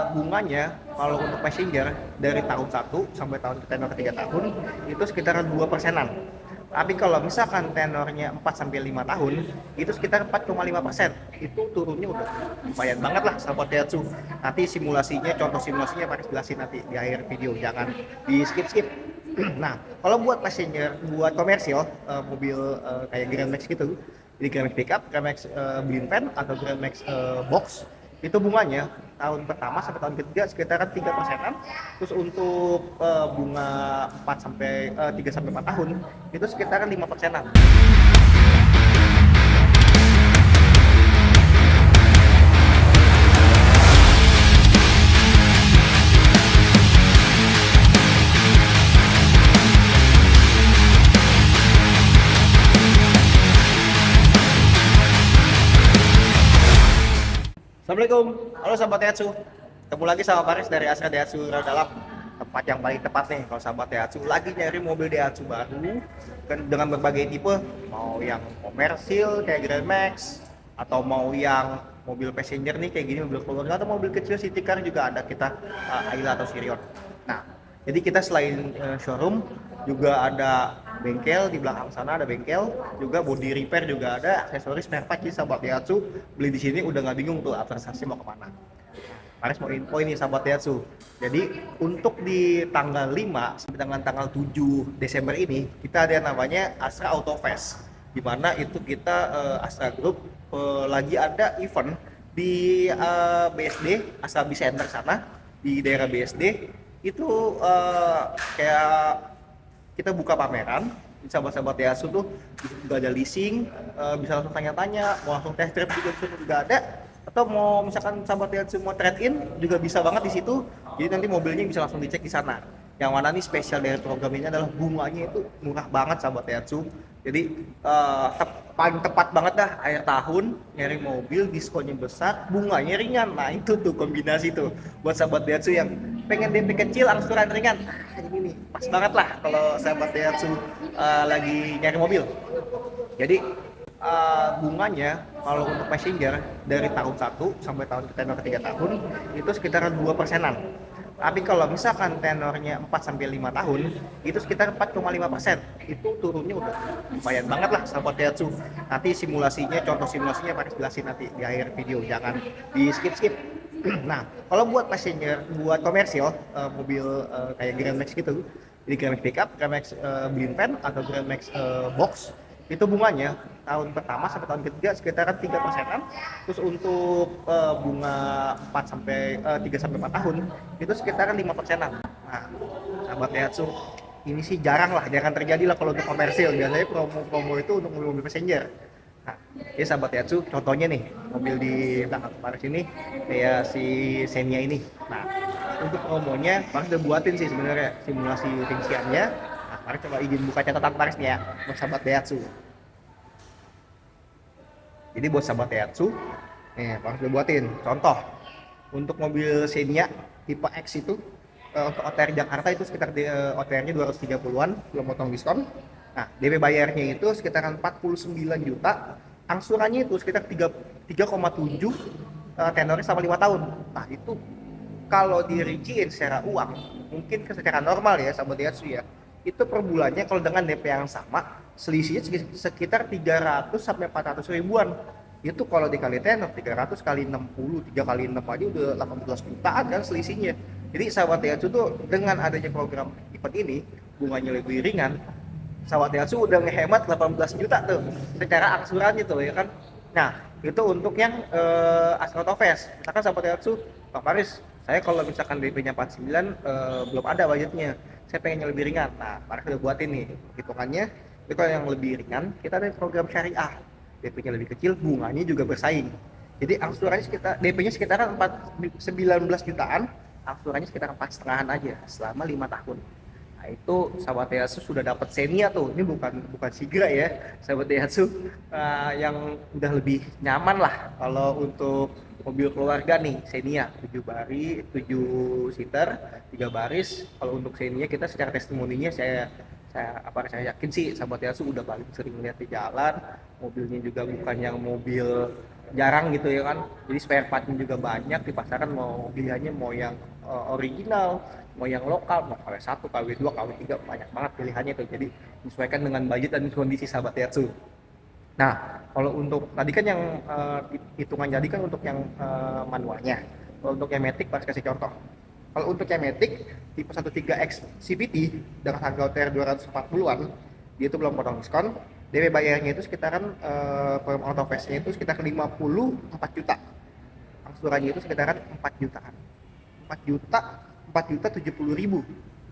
Bunganya kalau untuk passenger dari tahun 1 sampai tenor 3 tahun itu sekitar 2%-an. Tapi kalau misalkan tenornya 4 sampai 5 tahun itu sekitar 4,5%. Itu turunnya udah lumayan banget lah sahabat Daihatsu. Nanti simulasinya, contoh simulasinya Paris jelasin nanti di akhir video, jangan di skip-skip. Nah, kalau buat passenger, buat komersial, mobil kayak Grand Max gitu, jadi Grand Max pickup, Grand Max blind van atau Grand Max box, itu bunganya tahun pertama sampai tahun ketiga sekitaran 3%-an. Terus untuk bunga 3 sampai 4 tahun itu sekitaran 5%-an. Assalamualaikum, halo sahabat Daihatsu. Ketemu lagi sama Paris dari Astra Daihatsu Dalam. Tempat yang paling tepat nih kalau sahabat Daihatsu lagi nyari mobil Daihatsu baru kan dengan berbagai tipe, mau yang komersil kayak Grand Max atau mau yang mobil passenger nih kayak gini, mobil keluarga atau mobil kecil city car juga ada kita, Ayla atau Sirion. Nah, jadi kita selain showroom juga ada bengkel, di belakang sana ada bengkel, juga body repair juga ada, aksesoris spare part. Jadi sahabat Daihatsu beli di sini udah nggak bingung tuh investasi mau kemana. Paris mau info ini sahabat Daihatsu. Jadi untuk di tanggal 5 sampai dengan tanggal 7 Desember ini kita ada yang namanya Astra Auto Fest, di mana itu kita Astra Group lagi ada event di BSD Astra B Center sana, di daerah BSD itu kayak kita buka pameran. Sahabat-sahabat Daihatsu tuh juga ada leasing, bisa langsung tanya-tanya, mau langsung test drive juga ada, atau mau misalkan sahabat Daihatsu mau trade in juga bisa banget di situ. Jadi nanti mobilnya bisa langsung dicek di sana. Yang mana nih spesial dari program ini adalah bunganya itu murah banget sahabat Daihatsu. Jadi paling tepat banget dah akhir tahun nyari mobil diskonnya besar, bunganya ringan. Nah itu tuh kombinasi tuh buat sahabat Daihatsu yang pengen DP kecil, angsuran ringan. Ini nih pas banget lah kalau sahabat Daihatsu lagi nyari mobil. Jadi bunganya kalau untuk passenger dari tahun 1 sampai tenor 3 tahun itu sekitar 2%-an. Tapi kalau misalkan tenornya 4 sampai 5 tahun itu sekitar 4,5%. Itu turunnya udah lumayan banget lah sahabat Daihatsu. Nanti simulasinya, contoh simulasinya Paris jelasin nanti di akhir video, jangan di skip-skip. Nah, kalau buat passenger, buat komersial, mobil kayak Grand Max gitu, jadi Grand Max pickup, Grand Max blind van atau Grand Max box, itu bunganya tahun pertama sampai tahun ketiga sekitaran 3%-an. Terus untuk bunga 3 sampai 4 tahun itu sekitaran 5%-an. Nah, sahabat Daihatsu, ini sih jarang terjadi lah kalau untuk komersil. Biasanya promo-promo itu untuk mobil passenger. Nah, ini sahabat Daihatsu, contohnya nih mobil di belakang Paris ini kayak si Xenia ini. Nah, untuk promonya Paris udah buatin sih sebenarnya simulasi rinciannya. Nah, Paris coba izin buka catatan Paris nih ya buat sahabat Daihatsu. Jadi buat sahabat Daihatsu, nih Paris udah buatin contoh untuk mobil Xenia tipe X itu, untuk OTR Jakarta itu sekitar OTR-nya 230-an belum potong diskon. Nah, DP bayarnya itu sekitar 49 juta, angsurannya itu sekitar 3,7, tenornya sama 5 tahun. Nah, itu kalau dirinciin secara uang, mungkin secara normal ya sahabat Daihatsu ya, itu per bulannya kalau dengan DP yang sama, selisihnya sekitar 300 sampai 400 ribuan. Itu kalau dikali tenor 300 kali 60, 3 kali 6 aja udah 18 jutaan kan selisihnya. Jadi sahabat Daihatsu tuh dengan adanya program event ini, bunganya lebih ringan, sahabat Daihatsu udah ngehemat 18 juta tuh secara angsurannya tuh ya kan. Nah, itu untuk yang Astra Auto Fest. Misalkan sahabat Daihatsu, Bang Paris, saya kalau misalkan DP-nya 49 belum ada budgetnya, saya pengen yang lebih ringan. Nah, Paris udah buatin nih hitungannya. Itu kalau yang lebih ringan, kita ada program syariah, DP-nya lebih kecil, bunganya juga bersaing. Jadi angsurannya sekitar DP-nya sekitar 19 jutaan, angsurannya sekitar 4,5-an aja selama 5 tahun. Nah, itu sahabat Daihatsu sudah dapat Xenia tuh. Ini bukan Sigra ya, sahabat Daihatsu yang udah lebih nyaman lah kalau untuk mobil keluarga nih. Xenia 7 baris, 7 seater, 3 baris. Kalau untuk Xenia kita secara testimoninya saya yakin sih sahabat Daihatsu udah paling sering lihat di jalan. Mobilnya juga bukan yang mobil jarang gitu ya kan, jadi spare partnya juga banyak di pasaran, mau pilihannya mau yang original, mau yang lokal, mau KW1, KW2, KW3, banyak banget pilihannya tuh, jadi menyesuaikan dengan budget dan kondisi sahabat Daihatsu. Nah, kalau untuk tadi kan yang hitungan jadi kan untuk yang manualnya. Kalau untuk yang Matic, pas kasih contoh. Kalau untuk yang Matic tipe 13X CVT dengan harga OTR 240-an, dia itu belum potong diskon. DP bayarnya itu sekitaran per auto face-nya itu sekitar 54 juta. Angsurannya itu sekitaran 4 jutaan. 4 juta, 4 juta 70 ribu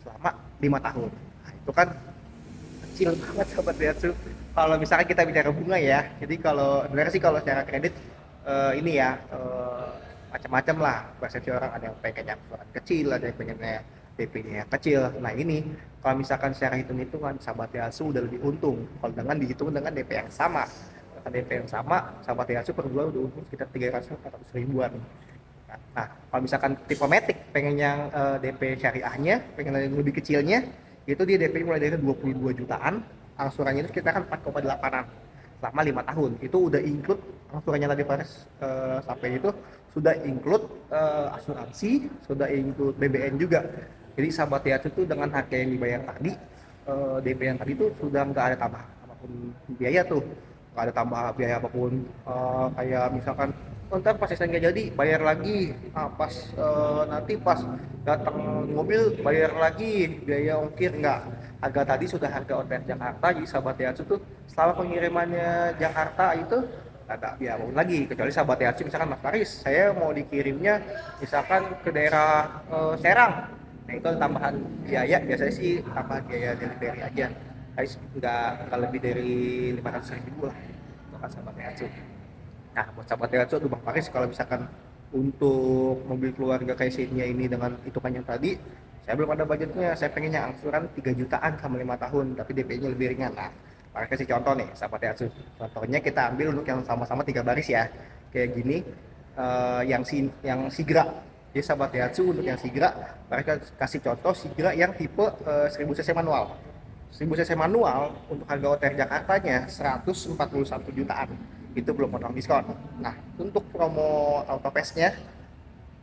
selama 5 tahun. Nah, itu kan kecil banget sahabat Daihatsu. Kalau misalkan kita bicara bunga ya, jadi kalau sebenarnya sih kalau secara kredit ini ya macam-macam lah persepsi orang, ada yang pengen yang ukuran kecil, ada yang pengen DP-nya yang kecil. Nah ini kalau misalkan secara hitung-hitungan sahabat Daihatsu udah lebih untung kalau dengan dihitung dengan DP yang sama. Dengan DP yang sama, sahabat Daihatsu per bulan udah untung sekitar 300-400 ribuan. Nah, kalau misalkan tipe Matic pengen yang DP syariahnya, pengen yang lebih kecilnya, itu dia DP mulai dari 22 jutaan, angsurannya itu sekitar 4,8an selama 5 tahun. Itu udah include angsurannya tadi Faris sampai itu sudah include asuransi, sudah include BBN juga. Jadi sahabat Daihatsu itu dengan harga yang dibayar tadi, DP yang tadi itu sudah nggak ada tambah apapun biaya tuh, nggak ada tambah biaya apapun, kayak misalkan ntar pas SN nggak jadi bayar lagi, pas nanti pas datang mobil bayar lagi biaya ongkir, nggak. Harga tadi sudah harga OTR Jakarta, jadi sahabat Daihatsu tuh selama pengirimannya Jakarta itu nggak ada biaya apapun lagi, kecuali sahabat Daihatsu misalkan Mas Faris saya mau dikirimnya misalkan ke daerah Serang, nah itu tambahan biaya, biasanya sih tambahan biaya delivery aja, tapi nggak lebih dari 500 ribu lah untuk sahabat Daihatsu. Nah, buat sahabat Daihatsu tuh Bang Faris, kalau misalkan untuk mobil keluarga kayak Xenia ini dengan hitungan yang tadi, saya belum ada budgetnya, saya pengennya angsuran 3 jutaan sama 5 tahun, tapi DP-nya lebih ringan. Nah, Faris kasih contoh nih, sahabat Daihatsu. Contohnya kita ambil untuk yang sama-sama 3 baris ya, kayak gini, yang Sigra. Jadi sahabat Daihatsu untuk yang Sigra, Faris kasih contoh Sigra yang tipe 1000 cc manual. 1000 cc manual untuk harga OTR Jakartanya 141 jutaan, itu belum potong diskon. Nah, untuk promo autopass-nya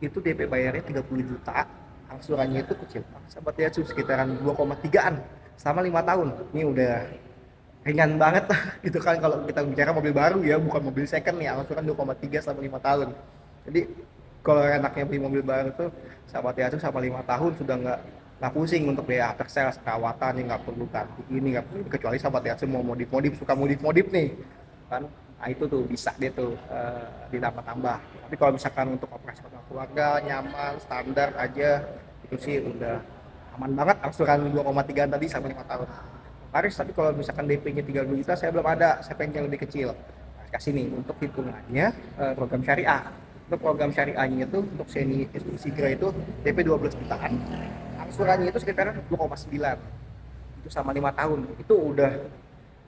itu DP bayarnya 30 juta, angsurannya itu kecil. Sahabat Daihatsu sekitaran 2,3an selama 5 tahun. Ini udah ringan banget gitu kan, kalau kita bicara mobil baru ya, bukan mobil second nih, angsuran 2,3 selama 5 tahun. Jadi kalau enaknya beli mobil baru tuh sahabat Daihatsu sama 5 tahun sudah nggak pusing untuk biaya after sales, perawatan yang nggak perlu ganti ini, nggak perlu, kecuali sahabat Daihatsu mau modif-modif, suka modif-modif nih kan. Nah itu tuh bisa dia tuh ditambah-tambah. Tapi kalau misalkan untuk operasi keluarga nyaman standar aja, itu sih udah aman banget angsuran 2,3 tadi sampai 5 tahun. Paris, tapi kalau misalkan DP-nya 30 juta saya belum ada, saya pengen yang lebih kecil. Nah, kasih nih untuk hitungannya program syariah. Untuk program syariahnya itu untuk Seni Sigra itu DP 12 jutaan. Angsurannya itu sekitar 2,9. Itu sama 5 tahun. Itu udah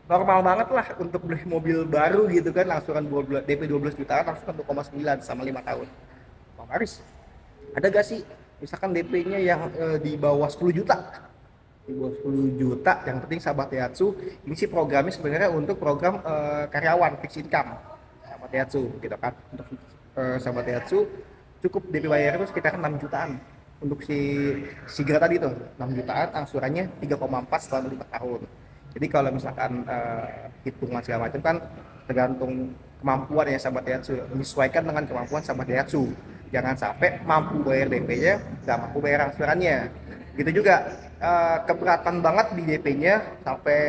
normal banget lah untuk beli mobil baru gitu kan, angsuran DP 12 jutaan, angsuran 2,9 sama 5 tahun. Bang Aris, ada gak sih misalkan DP-nya yang di bawah 10 juta? Di bawah 10 juta, yang penting sahabat Daihatsu, ini sih programnya sebenarnya untuk program karyawan fixed income sahabat Daihatsu gitu kan. Untuk sahabat Daihatsu cukup DP bayar itu sekitar 6 jutaan. Untuk si Sigra tadi tuh 6 jutaan, angsurannya 3,4 selama 5 tahun. Jadi kalau misalkan hitungan segala macam kan tergantung kemampuan ya sahabat Daihatsu, menyesuaikan dengan kemampuan sahabat Daihatsu. Jangan sampai mampu bayar DP-nya, nggak mampu bayar angsurannya. Gitu juga keberatan banget di DP-nya sampai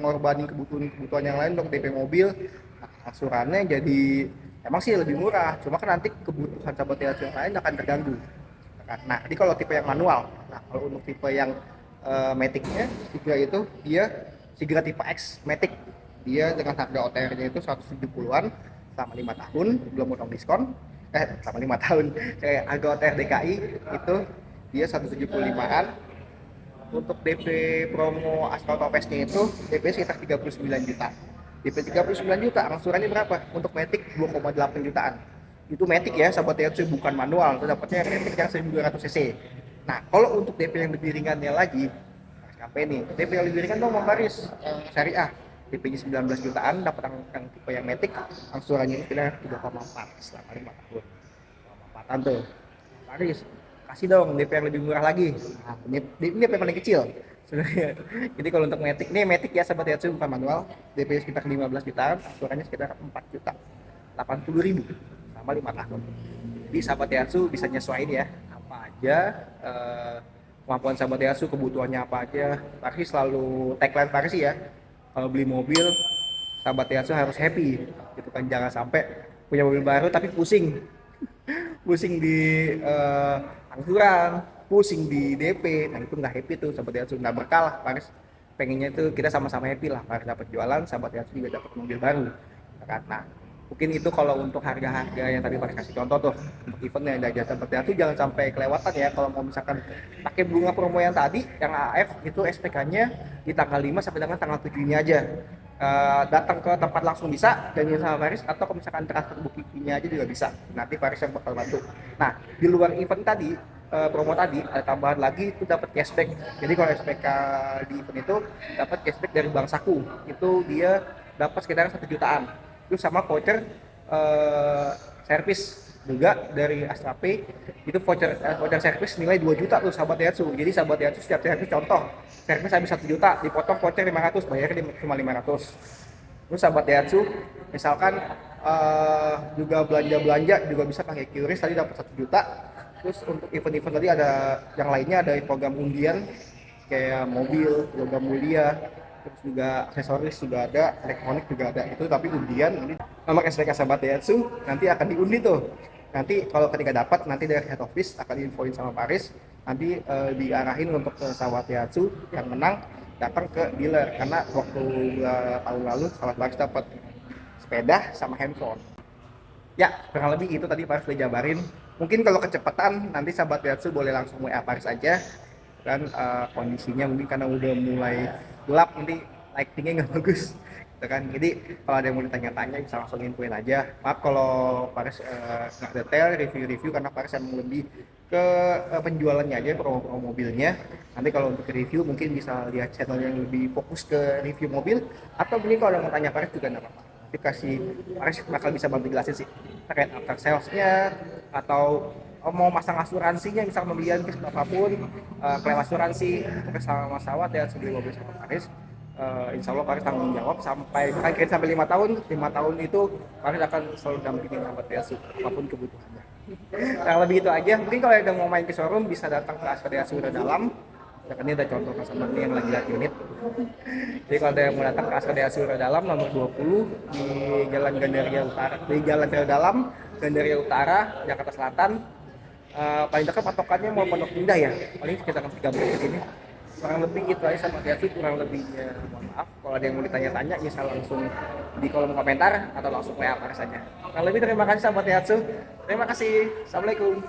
mengorbankan kebutuhan yang lain untuk DP mobil. Nah, angsurannya jadi emang sih lebih murah, cuma kan nanti kebutuhan sahabat Daihatsu yang lain akan terganggu. Nah, jadi kalau tipe yang manual, nah kalau untuk tipe yang Matic-nya, Sigra itu dia Sigra tipe X Matic, dia dengan harga OTR-nya itu 170-an selama 5 tahun, belum potong diskon. Selama 5 tahun. Harga OTR DKI itu dia 175-an. Untuk DP promo Asphalt Autopass-nya itu DP sekitar 39 juta. DP 39 juta, angsurannya berapa? Untuk Matic 2,8 jutaan. Itu Matic ya, sahabat Daihatsu, bukan manual. Itu dapatnya Matic yang 1200 cc. Nah, kalau untuk DP yang lebih ringannya lagi, sampai nih DP yang lebih ringan dong Bang Baris, syariah. DP-nya 19 jutaan, dapat yang tipe yang Matic, angsurannya itu sekitar 3,4 selama 5 tahun. 3,4an tuh. Paris, kasih dong DP yang lebih murah lagi. Nah, ini DP paling kecil sebenarnya. Jadi kalau untuk Matic, ini Matic ya sahabat Daihatsu bukan manual, DP sekitar 15 jutaan, angsurannya sekitar 4 juta 80 ribu sama 5 tahun. Jadi sahabat Daihatsu bisa nyesuaiin ya apa aja kemampuan sahabat Daihatsu, kebutuhannya apa aja. Paris selalu tagline Paris ya, kalau beli mobil sahabat Daihatsu harus happy gitu kan, jangan sampai punya mobil baru tapi pusing pusing di angsuran, pusing di DP. Nah itu nggak happy tuh sahabat Daihatsu, nggak berkah lah. Paris pengennya itu kita sama-sama happy lah, Paris dapat jualan, sahabat Daihatsu juga dapat mobil baru karena mungkin itu kalau untuk harga-harga yang tadi Paris kasih contoh tuh untuk event yang ada sahabat Daihatsu jangan sampai kelewatan ya. Kalau mau misalkan pakai bunga promo yang tadi yang AF itu SPK-nya di tanggal 5 sampai dengan tanggal 7 ini aja. Datang ke tempat langsung bisa janjian sama Paris, atau kalau misalkan transfer buktinya aja juga bisa, nanti Paris yang bakal bantu. Nah di luar event tadi promo tadi ada tambahan lagi itu dapat cashback. Jadi kalau SPK di event itu dapat cashback dari Bank Saku, itu dia dapat sekitar 1 jutaan. Itu sama voucher servis juga dari Astra Pay, itu voucher servis nilai 2 juta tuh sahabat Daihatsu. Jadi sahabat Daihatsu setiap servis, contoh servis habis 1 juta dipotong voucher 500, bayarnya cuma 500. Terus sahabat Daihatsu misalkan juga belanja juga bisa pakai QRIS, tadi dapat 1 juta. Terus untuk event-event tadi ada yang lainnya, ada program undian kayak mobil, logam mulia, terus juga aksesoris juga ada, elektronik juga ada. Itu tapi undian ini nomor SPK sahabat Daihatsu nanti akan diundi tuh. Nanti kalau ketika dapat, nanti dari head office akan diinfoin sama Paris, nanti diarahin untuk ke sahabat Daihatsu yang menang datang ke dealer. Karena waktu tahun lalu sahabat Paris dapat sepeda sama handphone. Ya, kurang lebih itu tadi Paris udah jabarin. Mungkin kalau kecepatan nanti sahabat Daihatsu boleh langsung WA Paris aja. Kan kondisinya mungkin karena udah mulai gelap, nanti lightingnya nggak bagus gitu kan. Jadi kalau ada yang mau ditanya-tanya bisa langsung infoin aja. Maaf kalau Paris nggak detail review karena Paris emang lebih ke penjualannya aja, promo mobilnya. Nanti kalau untuk review mungkin bisa lihat channel yang lebih fokus ke review mobil, atau mungkin kalau ada mau tanya Paris juga nggak apa-apa, kasih Paris bakal bisa bantu jelasin sih terkait after salesnya, atau mau masang asuransinya, misal pembelian kes apapun, klaim asuransi untuk sama sawat ya sebelum mobil sama Paris. Insya Allah Paris tanggung jawab sampai 5 tahun. 5 tahun itu Paris akan selalu dampingin sahabat Daihatsu apapun kebutuhannya. Nah lebih itu aja. Mungkin kalau ada mau main ke showroom bisa datang ke Astra Daihatsu udah dalam. Ya, ini ada contoh customer nih yang lagi lihat unit. Jadi kalau ada yang mau datang ke Astra Daihatsu udah dalam nomor 20 di Jalan Gandaria Utara, di Jalan Teral Dalam Gandaria Utara, Jakarta Selatan. Paling dekat patokannya mau Pondok Indah ya, paling sekitar 3 menit ke sini. Kurang lebih itu aja sama Daihatsu, kurang lebihnya mohon maaf. Kalau ada yang mau ditanya-tanya bisa langsung di kolom komentar atau langsung WA Paris saja. Kurang lebih terima kasih sahabat Daihatsu. Terima kasih. Assalamualaikum.